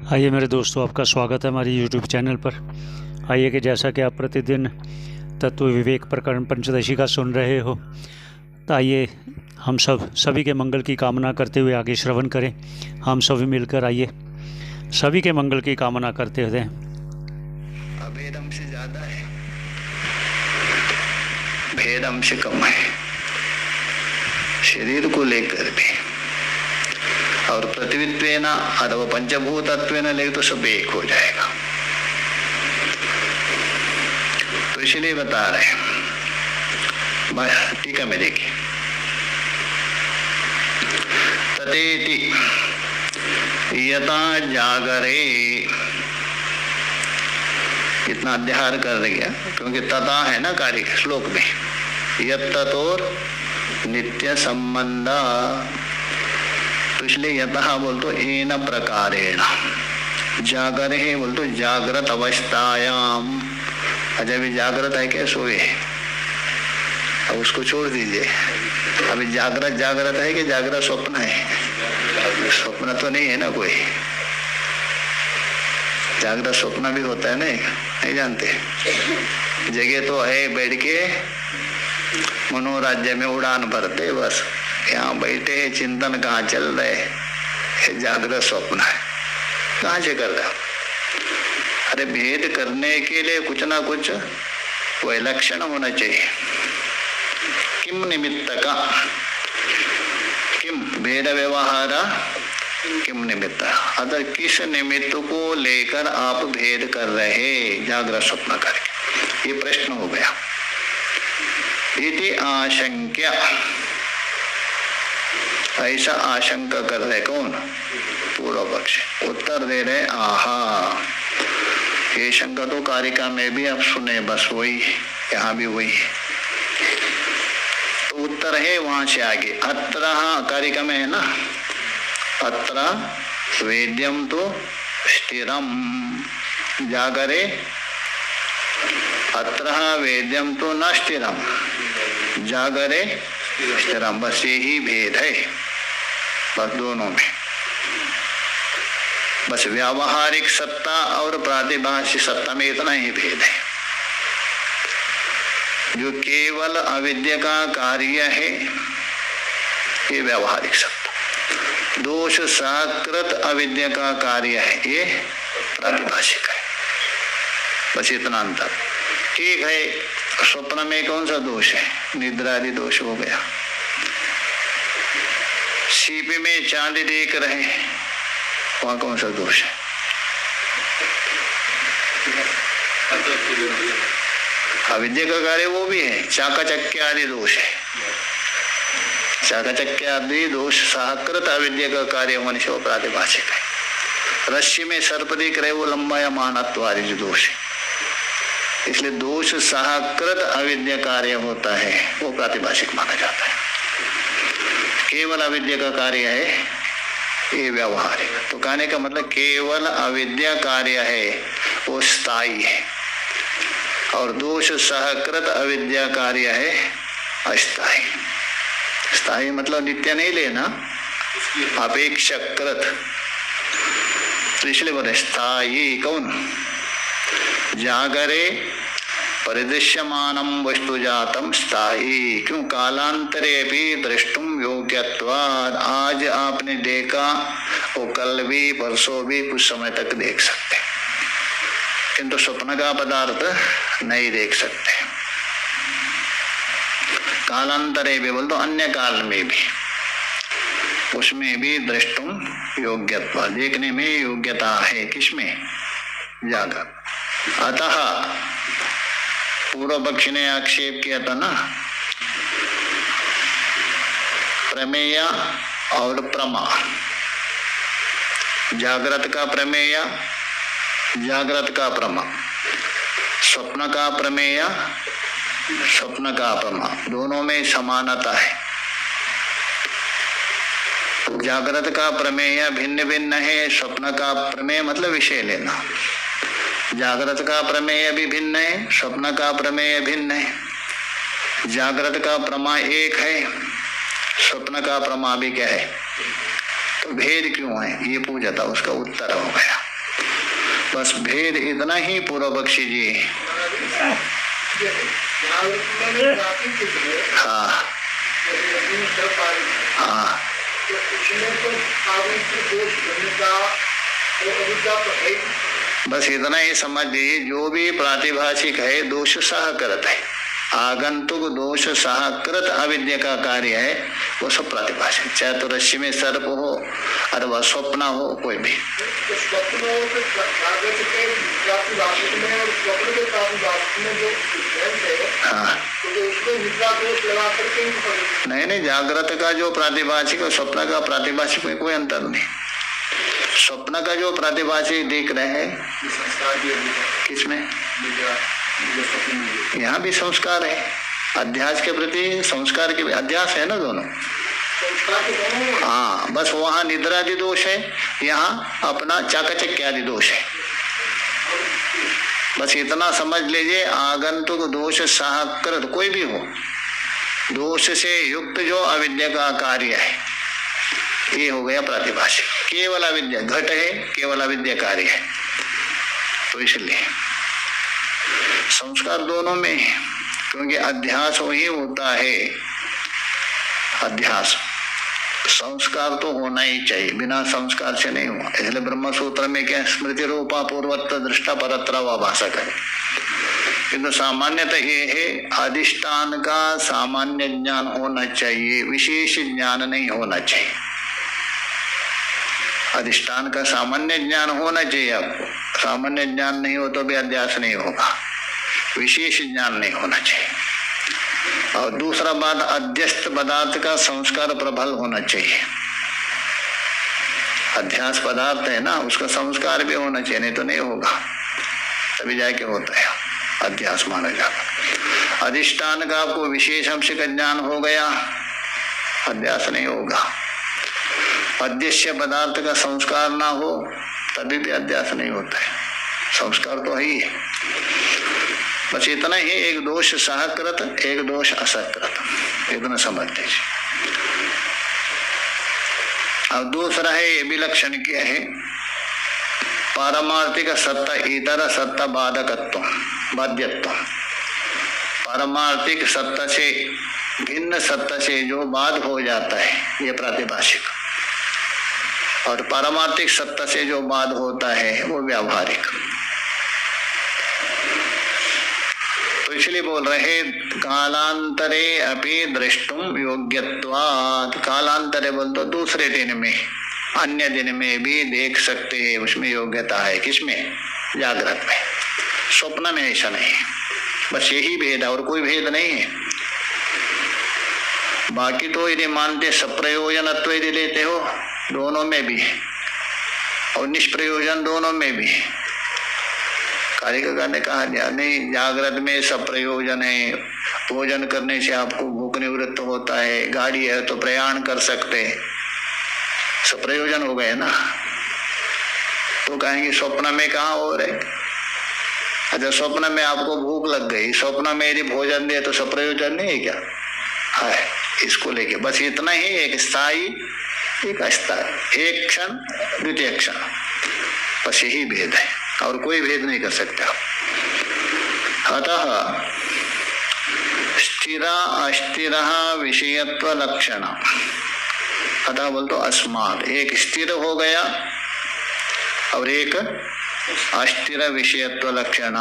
आइए मेरे दोस्तों, आपका स्वागत है हमारी यूट्यूब चैनल पर। आइए कि जैसा कि आप प्रतिदिन तत्व विवेक प्रकरण पंचदशी का सुन रहे हो, तो आइए हम सभी के मंगल की कामना करते हुए आगे श्रवण करें। हम सभी मिलकर आइए सभी के मंगल की कामना करते हुए। अभेद अंश ज्यादा है, भेद अंश कम है शरीर को लेकर भी, और पृथ्वीत्वेन अथवा पंचभूतत्वेन लेकर तो सब एक हो जाएगा। तो इसलिए बता रहे हैं, टीका में देखिए, ततेति यथा जागरे, इतना अध्याहार कर दिया क्योंकि तथा है ना कार्य श्लोक में, यत ततोर नित्य संबंध, तो इसलिए यतः बोल तो एन प्रकारेण, जागरे है बोल तो जागृत अवस्थायाम। अजय भी जागृत है क्या, सोए? अब उसको छोड़ दीजिए, अभी जागृत है कि जागृत स्वप्न है? स्वप्न तो नहीं है ना कोई, जागृत स्वप्न भी होता है नहीं जानते? जगह तो है, बैठ के मनोराज्य में उड़ान भरते, बस यहाँ बैठे हैं, चिंतन कहाँ चल रहे है, जागृत स्वप्न है, कहाँ से कर रहे? अरे भेद करने के लिए कुछ ना कुछ वह लक्षण होना चाहिए। किम निमित्त का, किम भेद व्यवहार, किम निमित्त, अगर किस निमित्त को लेकर आप भेद कर रहे जागृत स्वप्न करके, ये प्रश्न हो गया। इति आशंक्य, ऐसा आशंका कर रहे कौन? पूर्व पक्ष। उत्तर दे रहे आहा, ये शंका तो कारिका में भी आप सुने, बस वही यहाँ भी वही। तो उत्तर है वहां से आगे, अत्र कारिका में है ना, अत्र वेद्यम तो स्थिरम जागरे, अत्र वेद्यम तो न स्थिरम जागरे स्थिरम, बस यही भेद है बस दोनों में। बस व्यावहारिक सत्ता और प्रातिभाषिक सत्ता में इतना ही भेद है। जो केवल अविद्या का कार्य है ये व्यावहारिक सत्ता, दोष साकृत अविद्या का कार्य है ये प्रातिभाषिक है, बस इतना अंतर। ठीक है, स्वप्न में कौन सा दोष है? निद्रा आदि दोष हो गया। सीपी में चांदी देख रहे, वहां कौन सा दोष है? अविद्या का कार्य वो भी है, चाकाचक्य आदि दोष है। चाकाचक्य आदि दोष सहकृत अविद्या का कार्य होने से वो प्रातिभाषिक है। रस्सी में सर्प देख रहे, वो लंबा या मानत्व आदि जो दोष है, इसलिए दोष सहकृत अविद्या कार्य होता है, वो प्रातिभाषिक माना जाता है। केवल अविद्या का कार्य है ये व्यावहारिक। तो कहने का मतलब केवल अविद्या कार्य है वो स्थायी है, और दोष सहकृत अविद्या कार्य है अस्थायी। स्थायी मतलब नित्य नहीं लेना, अपेक्षाकृत। तो इसलिए बोले स्थायी कौन? जागरे परिदृश्यमानं वस्तु जातम स्थायी, क्यों? कालांतरे भी दृष्टुम योग्यत्वाद, आज आपने देखा वो कल भी परसों भी कुछ समय तक देख सकते, किंतु स्वप्न का पदार्थ नहीं देख सकते। कालांतरे भी बोल तो अन्य काल में भी, उसमें भी दृष्टुम योग्यत्वाद, देखने में योग्यता है, किसमें? जागर। अतः पूर्व पक्षी ने आक्षेप किया था ना, प्रमेय और प्रमा, जागृत का प्रमेय, जागृत का प्रमा, स्वप्न का प्रमेय, स्वप्न का प्रमा, दोनों में समानता है। जागृत का प्रमेय भिन्न भिन्न है, स्वप्न का प्रमेय मतलब विषय लेना, जागृत का प्रमेय भी भिन्न है, स्वप्न का प्रमेय भिन्न है। जागृत का प्रमा एक है, स्वप्न का प्रमा भी क्या है? तो भेद क्यों है ये पूछा था, उसका उत्तर हो गया। बस भेद इतना ही पूर्व पक्षी जी। हाँ हाँ, बस इतना ही समझ लीजिए, जो भी प्रातिभाषिक है दोष सहकृत है। आगंतुक दोष सहकृत अविद्या का कार्य है, वो सब प्रातिभाषिक, चाहे तो रश्मि में सर्प हो अथवा स्वप्न हो, कोई भी। हाँ नहीं, जागृत का जो प्रातिभाषिक और स्वप्न का प्रातिभाषिक में कोई अंतर नहीं। स्वप्न का जो प्रातिभाषिक देख रहे हैं, किसमें? यहाँ भी संस्कार है, अध्यास के प्रति संस्कार के अध्यास है ना, दोनों। हाँ, बस वहाँ निद्रादि दोष है, यहाँ अपना चाकचक्यादि दोष है। बस इतना समझ लीजिए, आगंतुक दोष सहकृत कोई भी हो, दोष से युक्त जो अविद्या का कार्य है, ये हो गया प्रातिभाषिक। केवल अविद्या घट है, केवल अविद्या कार्य है, तो इसलिए संस्कार दोनों में है, क्योंकि अध्यास वही होता है। अध्यास, संस्कार तो होना ही चाहिए, बिना संस्कार से नहीं हुआ। इसलिए ब्रह्म सूत्र में क्या, स्मृति रूपा पूर्वत्र दृष्टा परत्र व भाषक है। किंतु सामान्यतः ये है, अधिष्ठान का सामान्य ज्ञान होना चाहिए, विशेष ज्ञान नहीं होना चाहिए। अधिष्ठान का सामान्य ज्ञान होना चाहिए आपको, सामान्य ज्ञान नहीं हो तो भी अध्यास नहीं होगा, विशेष ज्ञान नहीं होना चाहिए। और दूसरा बात, अध्यस्त पदार्थ का संस्कार प्रबल होना चाहिए। अध्यास पदार्थ है ना, उसका संस्कार भी होना चाहिए, नहीं तो नहीं होगा, तभी जाके होता है अध्यास माना जाता। अधिष्ठान का आपको विशेष अंश का ज्ञान हो गया, अध्यास नहीं होगा। अध्यक्ष पदार्थ का संस्कार ना हो तभी भी अध्यास नहीं होता है, संस्कार तो है ही है। बस इतना ही, एक दोष सहकृत, एक दोष असकृत, इतना समझ लीजिए। अब दूसरा है विलक्षण, क्या है? पारमार्थिक सत्ता इतर सत्ता बाधकत्व बाध्यत्व। पारमार्थिक सत्ता से भिन्न सत्ता से जो बाध हो जाता है, ये प्रातिभाषिक। और पारमार्थिक सत्ता से जो बाध होता है वो व्यावहारिक। तो इसलिए बोल रहे, कालांतरे अपि द्रष्टुम योग्यत्वात्। कालांतरे बोल तो दूसरे दिन में, अन्य दिन में भी देख सकते हैं, उसमें योग्यता है। किसमें? जागृत में। स्वप्न में ऐसा नहीं है, बस यही भेद है और कोई भेद नहीं है। बाकी तो यदि मानते सप्रयोजनत्व यदि लेते हो, दोनों में भी, और निष्प्रयोजन दोनों में भी। कारिका ने कहा नहीं, जागृत में सब प्रयोजन है, भोजन करने से आपको भूख निवृत्त होता है, गाड़ी है तो प्रयाण कर सकते, सब प्रयोजन हो गए ना। तो कहेंगे स्वप्न में कहाँ हो रहे? अच्छा, स्वप्न में आपको भूख लग गई, स्वप्न में यदि भोजन दे तो सब प्रयोजन नहीं है क्या? है, इसको लेके बस इतना ही, एक स्थायी एक अस्थायी, एक क्षण द्वितीय क्षण, बस यही भेद है और कोई भेद नहीं कर सकते। अतः स्थिरा अस्थिरा विषयत्व लक्षण। अतः बोल तो अस्मात्, एक स्थिर हो गया और एक अस्थिर विषयत्व लक्षण,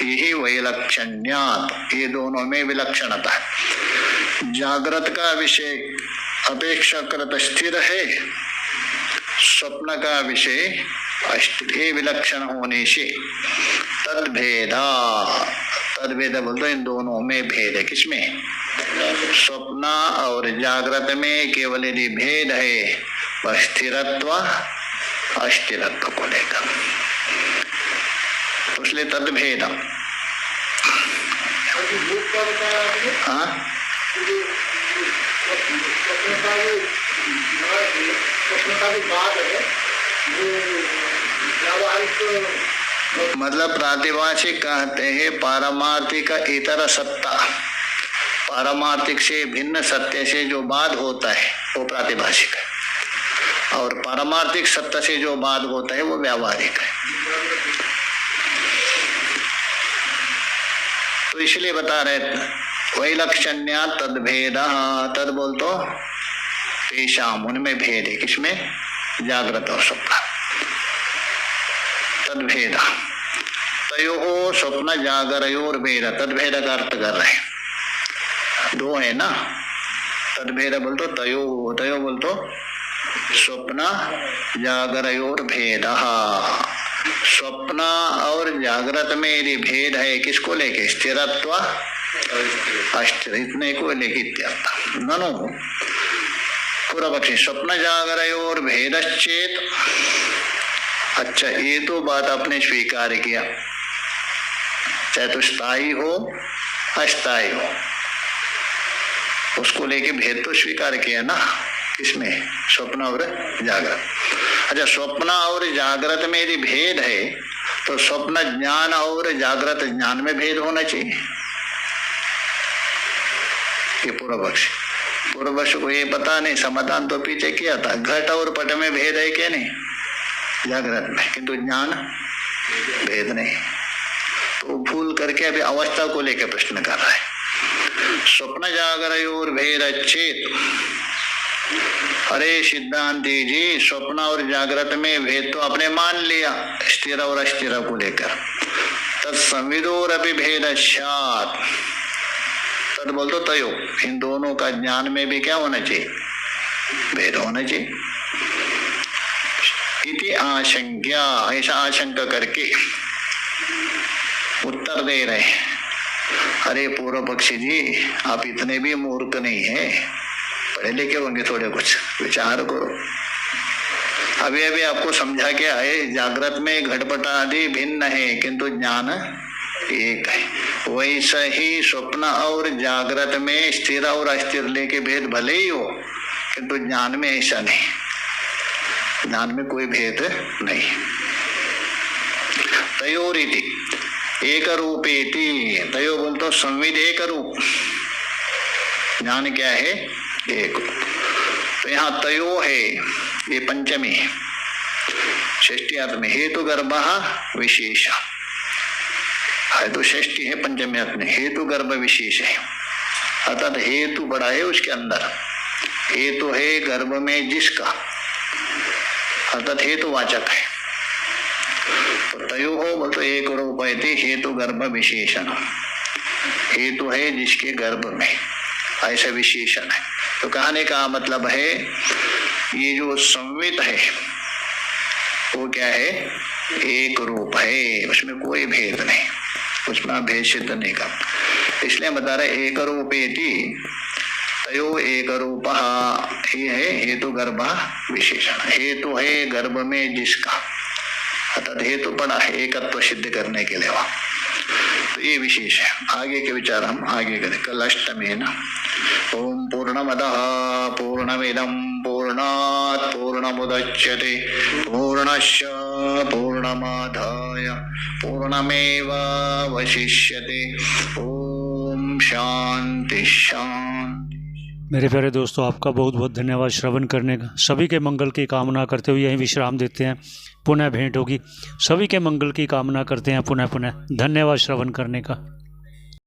यही वैलक्षण्यात्, ये दोनों में विलक्षणता है। जागृत का विषय अपेक्षाकृत स्थिर है, स्वप्न का विषय अस्थिर विलक्षण होने से तद्भेदा, तद्भेद बोलते इन दोनों में भेद है। किसमें? स्वप्न और जागृत में केवल यदि भेद है वह स्थिरत्व अस्थिरत्व को लेकर, इसलिए तद्भेद। हाँ, मतलब प्रातिभाषिक कहते हैं पारमार्थिक इतर सत्ता, पारमार्थिक से भिन्न सत्य से जो बाध होता है वो प्रातिभाषिक है, और पारमार्थिक सत्ता से जो बाध होता है वो व्यावहारिक है। तो इसलिए बता रहे वैलक्षण्या तद्भेद, तद बोल तो तेषाम, उनमें भेद है। किसमें? जागृत और स्वप्न। तद्भेद तयो स्वप्न जागरयोर भेद, तद्भेद का अर्थ कर रहे हैं, दो है ना। तद्भेद बोल तो तयो, तयो बोल तो स्वप्न जागरयोर भेद। स्वप्न और जागृत में यदि भेद है, किसको लेके? स्थिरत्व अस्थिर, इतने को लेके इत्यर्थ। ननु पूरा पक्षी स्वप्न जागरयोर भेदश्चेत। अच्छा, ये तो बात आपने स्वीकार किया, चाहे तो स्थायी हो अस्थायी हो, उसको लेके भेद तो स्वीकार किया ना। इसमें स्वप्न और जागृत। अच्छा, स्वप्न और जागृत में यदि भेद है तो स्वप्न ज्ञान और जागृत ज्ञान में भेद होना चाहिए। ये पूर्व पक्ष, पूर्व पक्ष को ये पता नहीं, समाधान तो पीछे किया था। घट और पट में भेद है क्या? नहीं, जागृत में, किंतु ज्ञान भेद नहीं। तो भूल करके अभी अवस्था को लेकर प्रश्न कर रहा है। स्वप्न जागरयोर भेद चेत, अरे सिद्धांति जी, स्वप्न और जागृत में भेद तो आपने मान लिया स्थिर और अस्थिर को लेकर। तत्संविदोर अभी भेद स्यात्, तद बोल तो तयो, इन दोनों का ज्ञान में भी क्या होना चाहिए? भेद होना चाहिए। इति आशंक्या, ऐसा आशंका करके उत्तर दे रहे। अरे पूर्व पक्षी जी, आप इतने भी मूर्ख नहीं है, पढ़े लिखे होंगे, थोड़े कुछ विचार करो। अभी अभी आपको समझा क्या है, जागृत में घटपट आदि भिन्न है किंतु ज्ञान एक है। वैसा ही स्वप्न और जागृत में स्थिर और अस्थिर लेके भेद भले ही हो, किंतु ज्ञान में ऐसा नहीं, ज्ञान में कोई भेद नहीं। तयोरिति एक रूपेति, तयो बोल तो संविद एक रूप, ज्ञान क्या है? एक। तो यहाँ तयो है, ये पंचमी है, षष्ठी अर्थ में हेतु गर्भ विशेष है, तो षष्ठी है पंचमी अर्थ में, हेतु गर्भ विशेष है, अर्थात हेतु बड़ा है उसके अंदर। हेतु है गर्भ में जिसका, अर्थात हेतुवाचक है। तो तयो हो बोल तो एक रूप है, हेतु गर्भ विशेषण, हेतु है जिसके गर्भ में, ऐसा विशेषण है। तो कहने का मतलब है ये जो संवित है वो क्या है? एक रूप है, उसमें कोई भेद नहीं, उसमें भेद सिद्ध नहीं कर। इसलिए बता रहे एक रूपेति तयो एक रूप, ये है हेतु गर्भ विशेषण। हेतु है गर्भ में जिसका, अर्थात हेतु बड़ा है एकत्व सिद्ध करने के लिए वह, तो ये विशेष है। आगे के विचार हम आगे करें कल अष्टमी है ना। ओम पूर्णमदः पूर्णमिदं पूर्णात् पूर्णमुदच्यते पूर्णस्य पूर्णमादाय पूर्णमेवावशिष्यते। ओम शांति शांति। मेरे प्यारे दोस्तों, आपका बहुत बहुत धन्यवाद श्रवण करने का। सभी के मंगल की कामना करते हुए यहीं विश्राम देते हैं, पुनः भेंट होगी। सभी के मंगल की कामना करते हैं पुनः पुनः। धन्यवाद श्रवण करने का।